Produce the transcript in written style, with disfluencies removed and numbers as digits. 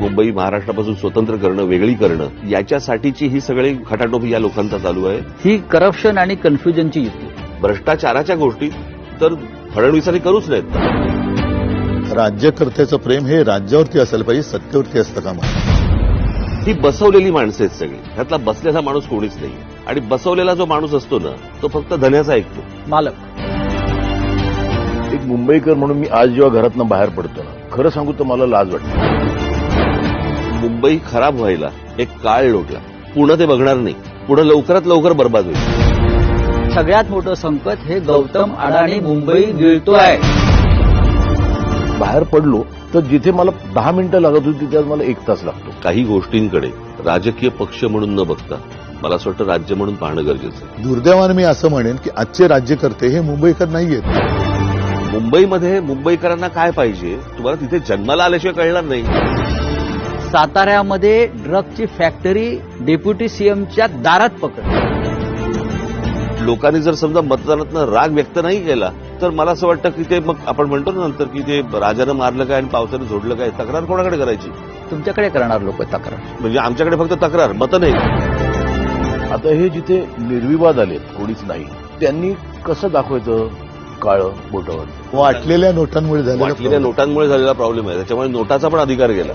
मुंबई महाराष्ट्रापासून स्वतंत्र करणं, वेगळी करणं, याच्यासाठीची ही सगळी खटाटोपी या लोकांचा चालू आहे. ही करप्शन आणि कन्फ्युजनची युती आहे. भ्रष्टाचाराच्या गोष्टी तर फडणवीसांनी करूच नाहीत. राज्यकर्त्याचं प्रेम हे राज्यावरती असायला पाहिजे, सत्तेवरती असतं कामा नये. ही बसवलेली माणसं आहेत सगळी. ह्यातला बसलेला माणूस कोणीच नाही. आणि बसवलेला जो माणूस असतो ना, तो फक्त धन्याचा ऐकतो. मालक एक मुंबईकर म्हणून मी आज जेव्हा घरातनं बाहेर पडतो ना, खरं सांगू तर मला लाज वाटते. मुंबई खराब व्हायला एक काळ लोटला. पुढं ते बघणार नाही. पुढं लवकरात लवकर बर्बाद होईल. सगळ्यात मोठं संकट हे गौतम अडाणी मुंबई गिळतोय. बाहेर पडलो तर जिथे मला 10 मिनिटं लागत होती तिथे आज मला 1 तास लागतो. काही गोष्टींकडे राजकीय पक्ष म्हणून न बघता मला असं वाटतं राज्य म्हणून पाहणं गरजेचं आहे. दुर्दैवाने मी असं म्हणेन की आजचे राज्यकर्ते हे मुंबईकर नाहीयेत. मुंबईमध्ये मुंबईकरांना काय पाहिजे तुम्हाला तिथे जन्माला आल्याशिवाय कळणार नाही. साताऱ्यामध्ये ड्रगची फॅक्टरी डेप्युटी सीएमच्या दारात पकड. लोकांनी जर समजा मतदानातनं राग व्यक्त नाही केला तर मला असं वाटतं की ते मग आपण म्हणतो ना नंतर की ते राजानं मारलं काय आणि पावसानं झोडलं काय, तक्रार कोणाकडे करायची? तुमच्याकडे करणार लोक तक्रार. म्हणजे आमच्याकडे फक्त तक्रार, मतं नाही. आता हे जिथे निर्विवाद आलेत, कोणीच नाही, त्यांनी कसं दाखवायचं काळं बोटावर? वाटलेल्या नोटांमुळे झालेला वाटलेल्या नोटांमुळे झालेला प्रॉब्लेम आहे. त्याच्यामुळे नोटाचा पण अधिकार गेला.